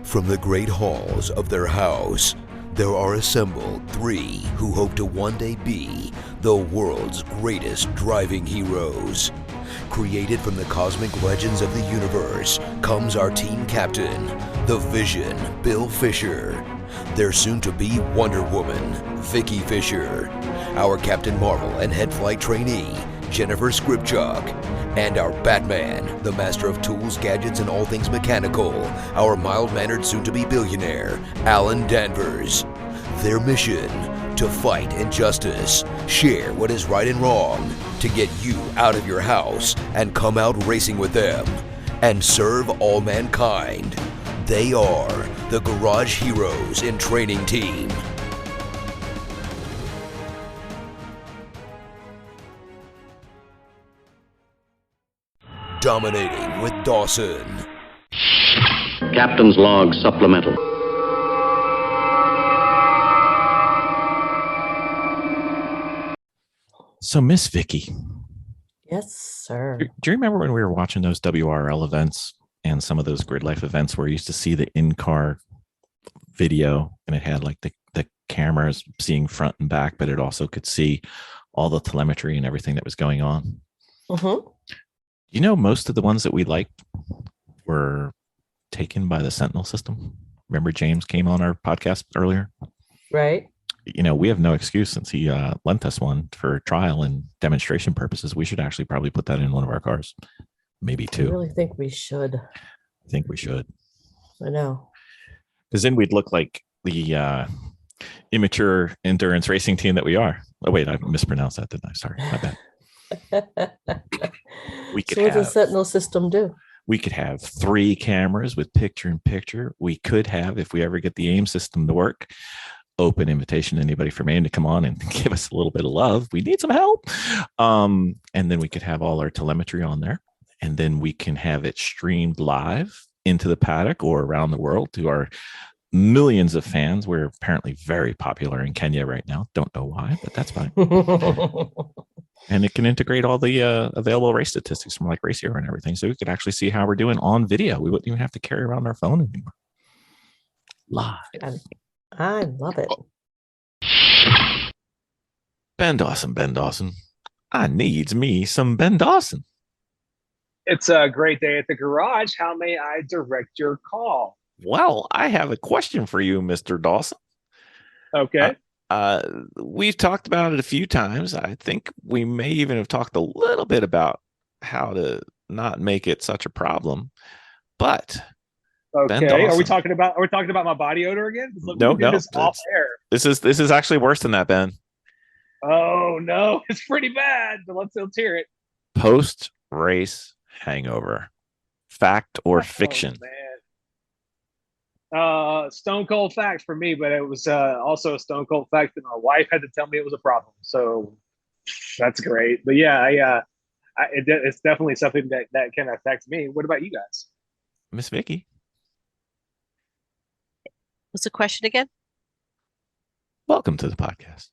From the great halls of their house, there are assembled three who hope to one day be the world's greatest driving heroes. Created from the cosmic legends of the universe comes our team captain, the Vision, Bill Fisher. Their soon-to-be Wonder Woman, Vicki Fisher. Our Captain Marvel and head flight trainee, Jennifer Skripchuk. And our Batman, the master of tools, gadgets, and all things mechanical, our mild-mannered soon-to-be billionaire, Alan Danvers. Their mission, to fight injustice, share what is right and wrong, to get you out of your house and come out racing with them, and serve all mankind. They are the Garage Heroes in Training Team. Dominating with Dawson. Captain's Log Supplemental. So, Miss Vicki. Yes, sir. Do you remember when we were watching those WRL events and some of those grid life events where you used to see the in-car video and it had like the cameras seeing front and back, but it also could see all the telemetry and everything that was going on? Mm-hmm. You know, most of the ones that we liked were taken by the Sentinel system. Remember James came on our podcast earlier? Right. You know, we have no excuse since he lent us one for trial and demonstration purposes. We should actually probably put that in one of our cars. Maybe two. I really think we should. I think we should. I know. Because then we'd look like the immature endurance racing team that we are. Oh, wait, I mispronounced that, didn't I? Sorry, my bad. We could So what does have, the Sentinel system do? we could have 3 cameras with picture-in-picture. We could have, if we ever get the AIM system to work, open invitation to anybody from AIM to come on and give us a little bit of love. We need some help. And then we could have all our telemetry on there. And then we can have it streamed live into the paddock or around the world to our millions of fans. We're apparently very popular in Kenya right now. Don't know why, but that's fine. And it can integrate all the available race statistics from like Race Hero and everything. So we could actually see how we're doing on video. We wouldn't even have to carry around our phone anymore. Live. I love it. Ben Dawson. I needs me some Ben Dawson. It's a great day at the garage. How may I direct your call? Well, I have a question for you, Mr. Dawson. Okay. We've talked about it a few times. I think we may even have talked a little bit about how to not make it such a problem. But okay, are we talking about my body odor again? No. This off air. This is actually worse than that, Ben. Oh no, it's pretty bad. But let's hear it. Post race hangover, fact or fiction? Man. Stone cold fact for me, but it was also a stone cold fact that my wife had to tell me it was a problem. So that's great. But yeah, it's definitely something that can affect me. What about you guys? Miss Vicki? What's the question again? Welcome to the podcast.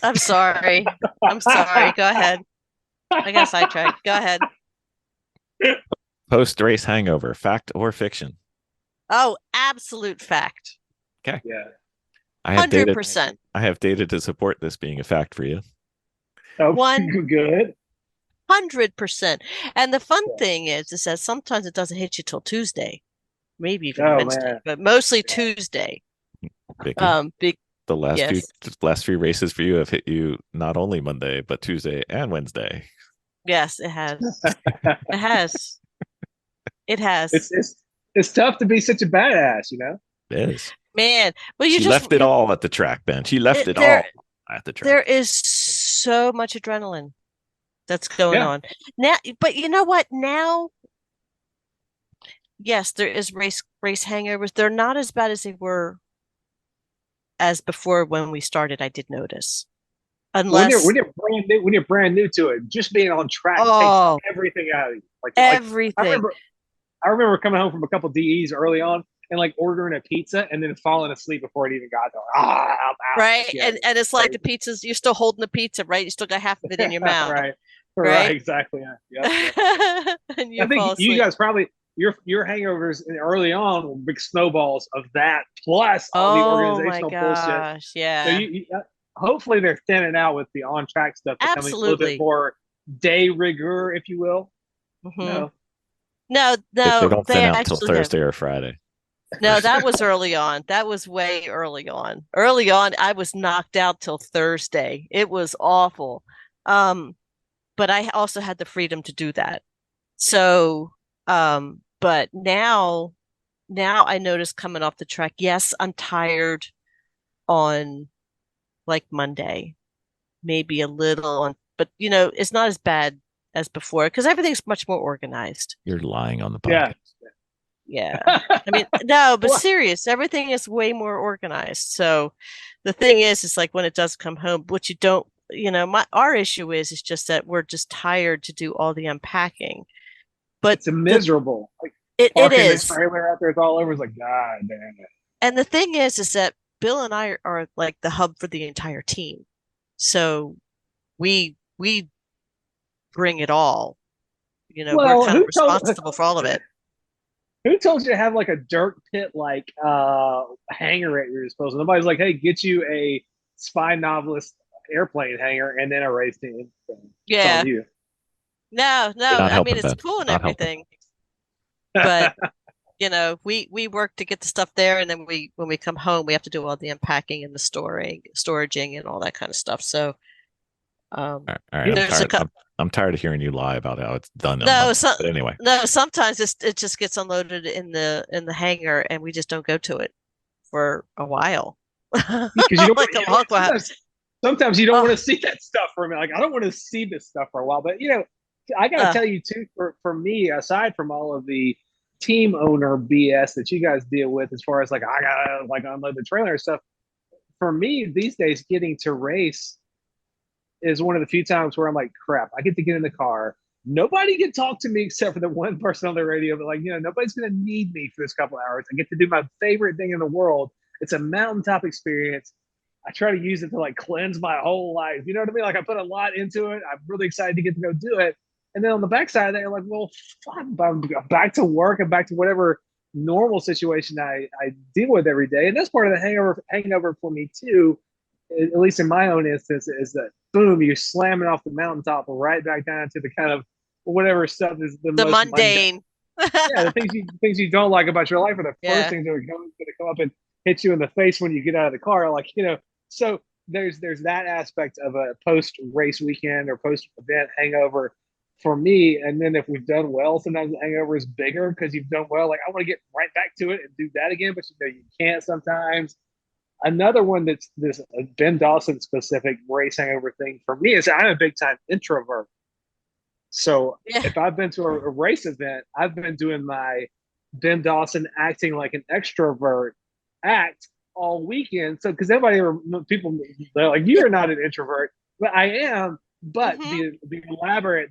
I'm sorry. Go ahead. I got sidetracked. Go ahead. Post race hangover, fact or fiction? Oh, absolute fact. Okay. Yeah. 100%. I have data to support this being a fact for you. Oh, One- good. 100%. And the fun thing is that sometimes it doesn't hit you till Tuesday, maybe even Wednesday, man. but mostly Tuesday. Vicki, the yes. last few races for you have hit you not only Monday but Tuesday and Wednesday. Yes, it has. It has. It's tough to be such a badass, you know. It is. Man, well, She left it all at the track, Ben. She left it all at the track. There is so much adrenaline that's going on now, but you know what? Now, yes, there is race hangovers. They're not as bad as they were as before when we started. I did notice, unless when you're brand new to it, just being on track takes everything out of you. Like everything. I remember coming home from a couple DEs early on and like ordering a pizza and then falling asleep before it even got there. I'm out. Right, Yeah, and it's like the pizza's. You're still holding the pizza, right? You still got half of it in your mouth. Right, exactly. Yeah. And you I think fall you asleep. guys probably your hangovers early on were big snowballs of that, plus all the Oh my organizational bullshit. gosh. So Yeah. hopefully they're thinning out with the on track stuff, becoming a little bit Absolutely. more day rigor, if you will. Hmm. No, No, They no, don't they thin out until actually have. Thursday or Friday. No, that was early on. That was way early on. Early on, I was knocked out till Thursday. It was awful. But I also had the freedom to do that. So, but now I notice coming off the track, yes, I'm tired on like Monday, maybe a little on, but it's not as bad as before because everything's much more organized. You're lying on the yeah. podcast. Yeah. I mean, no, but Well, serious, everything is way more organized. So the thing is like when it does come home, what you don't, our issue is just that we're just tired to do all the unpacking. But it's a miserable. Like it parking the is. trailer out there, it's all over. It's like, God damn it. And the thing is that Bill and I are like the hub for the entire team. So we bring it all. We're Well, kind of responsible for all of it. who told you to have like a dirt pit like hangar at your disposal? Nobody's like, hey, get you a spy novelist airplane hangar and then a race team. So it's Yeah. on you. No, You're not I mean helping, it's Ben. cool and Not helping. everything, but we work to get the stuff there, and then when we come home, we have to do all the unpacking and the storaging and all that kind of stuff. So, All right. there's a couple. I'm tired of hearing you lie about how it's done. No, But anyway, no. Sometimes it just gets unloaded in the hangar, and we just don't go to it for a while. Because you don't Like a long while. sometimes you don't Oh. want to see that stuff for a minute. Like I don't want to see this stuff for a while. But I gotta tell you too, for me, aside from all of the team owner BS that you guys deal with as far as like I gotta like unload the trailer and stuff, for me these days getting to race is one of the few times where I'm like, crap, I get to get in the car. Nobody can talk to me except for the one person on the radio, but like, nobody's gonna need me for this couple hours. I get to do my favorite thing in the world. It's a mountaintop experience. I try to use it to like cleanse my whole life. You know what I mean? Like I put a lot into it. I'm really excited to get to go do it. And then on the backside of that, you're like, well, fuck, I'm back to work and back to whatever normal situation I deal with every day. And that's part of the hangover for me too, at least in my own instance, is that boom, you're slamming off the mountaintop right back down to the kind of whatever stuff is the most mundane. Yeah, the things you don't like about your life are the Yeah. first things that are going to come up and hit you in the face when you get out of the car. Like, so there's that aspect of a post race weekend or post event hangover for me. And then if we've done well, sometimes the hangover is bigger because you've done well. Like I want to get right back to it and do that again, but you can't sometimes. Another one that's this Ben Dawson specific race hangover thing for me is I'm a big time introvert. So Yeah. if I've been to a race event, I've been doing my Ben Dawson acting like an extrovert act all weekend. So because people they're like, you're not an introvert, but I am. But the elaborate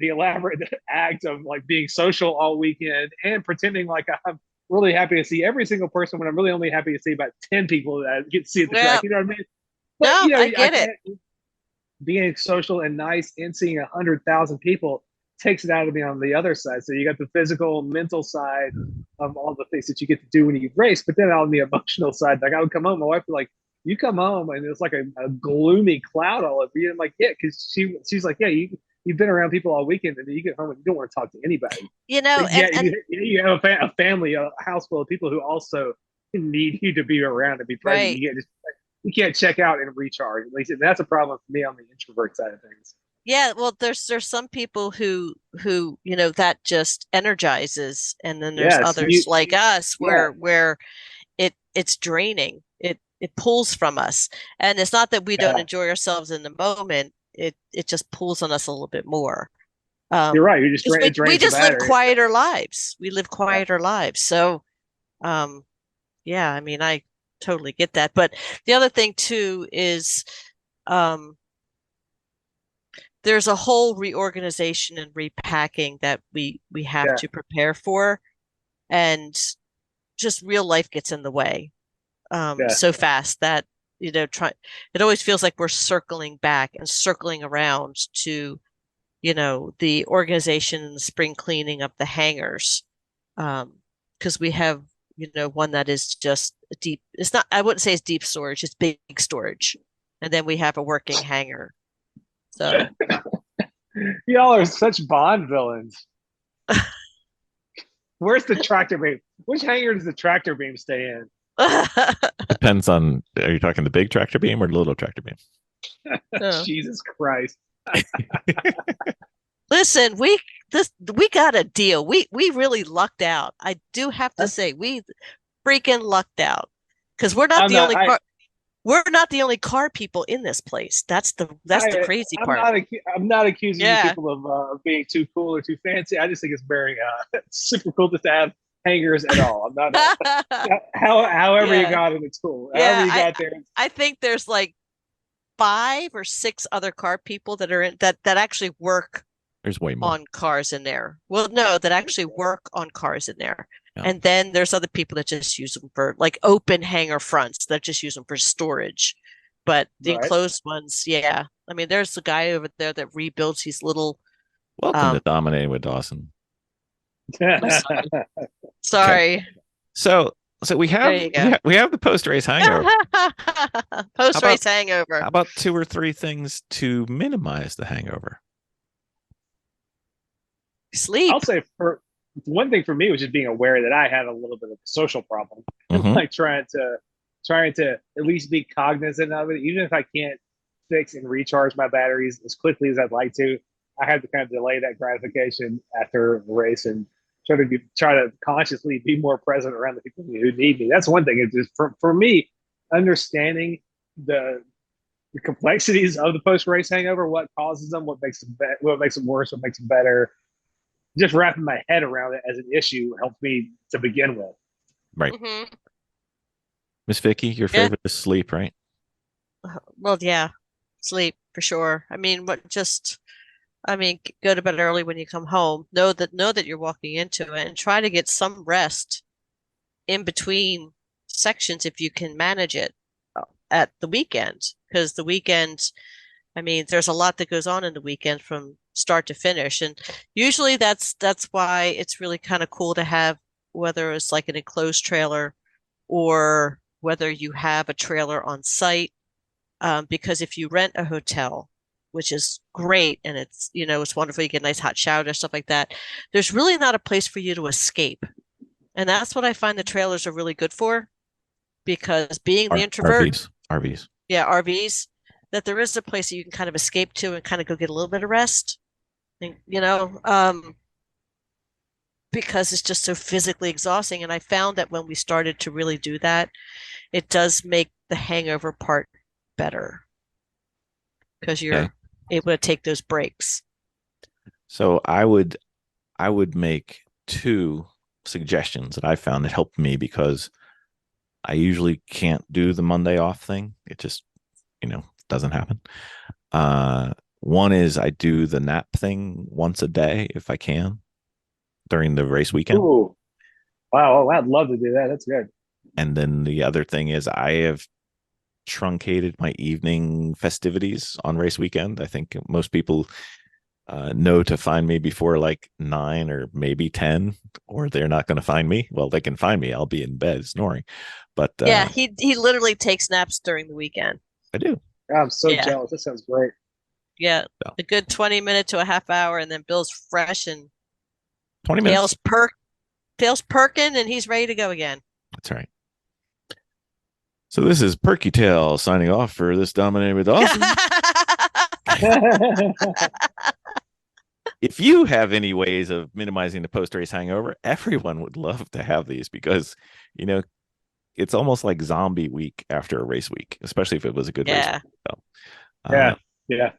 act of like being social all weekend and pretending like I'm really happy to see every single person when I'm really only happy to see about 10 people that I get to see at the track. You know what I mean? But No, I get it. Being social and nice and seeing 100,000 people takes it out of me on the other side. So you got the physical, mental side of all the things that you get to do when you race, but then on the emotional side, like I would come home, my wife would like, you come home and it's like a gloomy cloud all over you. And I'm like, yeah, because she's like, yeah, you've been around people all weekend and then you get home and you don't want to talk to anybody. You have a family, a house full of people who also need you to be around and be present. Right. You can't check out and recharge. At least that's a problem for me on the introvert side of things. Yeah, well, there's some people who that just energizes, and then there's others like us where it's draining. It pulls from us, and it's not that we don't enjoy ourselves in the moment. It just pulls on us a little bit more. You're right. You just we just live quieter lives. We live quieter lives. So, yeah, I mean, I totally get that. But the other thing too is, there's a whole reorganization and repacking that we have to prepare for, and just real life gets in the way so fast that it always feels like we're circling back and circling around to the organization and the spring cleaning of the hangars. because we have, one that is just deep. It's not, I wouldn't say it's deep storage, it's big storage. And then we have a working hangar. So Y'all are such Bond villains. Where's the tractor beam? Which hangar does the tractor beam stay in? Depends on, are you talking the big tractor beam or the little tractor beam? Oh. Jesus Christ. Listen, we got a deal. We really lucked out. I do have to say, we freaking lucked out because we're not we're not the only car people in this place. That's the crazy part. I'm not accusing Yeah. you people of being too cool or too fancy. I just think it's very super cool just to have hangars at all. I'm not. However you Yeah. got it, it's cool. Yeah, However you got there. I think there's like 5 or 6 other car people that are in that actually work There's way more. on cars in there. Well, no, that actually work on cars in there. Yeah. And then there's other people that just use them for like open hangar fronts that just use them for storage. But the Right. enclosed ones, yeah. I mean, there's a guy over there that rebuilds these little. Welcome to Dominating with Dawson. Sorry. So we have There you go. we have the post race hangover. Post race hangover. How about 2 or 3 things to minimize the hangover? Sleep. I'll say for one thing for me was just being aware that I had a little bit of a social problem. Mhm. Like trying to at least be cognizant of it, even if I can't fix and recharge my batteries as quickly as I'd like to. I have to kind of delay that gratification after the race and try to consciously be more present around the people who need me. That's one thing. It's just for me, understanding the complexities of the post race hangover, what causes them, what makes them worse, what makes them better. Just wrapping my head around it as an issue helped me to begin with. Right. Mhm. Miss Vicki, your favorite is sleep, right? Well, yeah, sleep for sure. I mean, go to bed early when you come home. Know that you're walking into it, and try to get some rest in between sections if you can manage it at the weekend. Because the weekend, I mean, there's a lot that goes on in the weekend from start to finish, and usually that's why it's really kind of cool to have, whether it's like an enclosed trailer or whether you have a trailer on site. Because if you rent a hotel, which is great, and it's it's wonderful, you get a nice hot shower and stuff like that, there's really not a place for you to escape. And that's what I find the trailers are really good for, because being the introvert, RVs. Yeah, RVs, that there is a place that you can kind of escape to and kind of go get a little bit of rest. And, because it's just so physically exhausting. And I found that when we started to really do that, it does make the hangover part better because you're able to take those breaks. So I would make 2 suggestions that I found that helped me, because I usually can't do the Monday off thing. It just, doesn't happen. One is I do the nap thing once a day if I can during the race weekend. Ooh. Wow, I'd love to do that. That's good. And then the other thing is I have truncated my evening festivities on race weekend. I think most people know to find me before like 9 or maybe 10, or they're not going to find me. Well, they can find me. I'll be in bed snoring. But yeah, he literally takes naps during the weekend. I do. I'm so jealous. That sounds great. Yeah, a good 20 minute to a half hour, and then Bill's fresh and 20 minutes. Tail's perking, and he's ready to go again. That's right. So this is Perky Tail signing off for this Dominating with Dawson. If you have any ways of minimizing the post-race hangover, everyone would love to have these, because, it's almost like zombie week after a race week, especially if it was a good race week. So, yeah.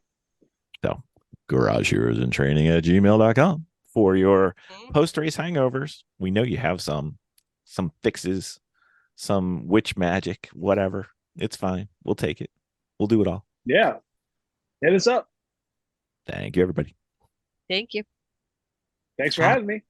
So Garage Heroes in Training at gmail.com for your post-race hangovers. We know you have some fixes, some witch magic, whatever. It's fine. We'll take it. We'll do it all. Yeah. Hit us up. Thank you, everybody. Thank you. Thanks for having me.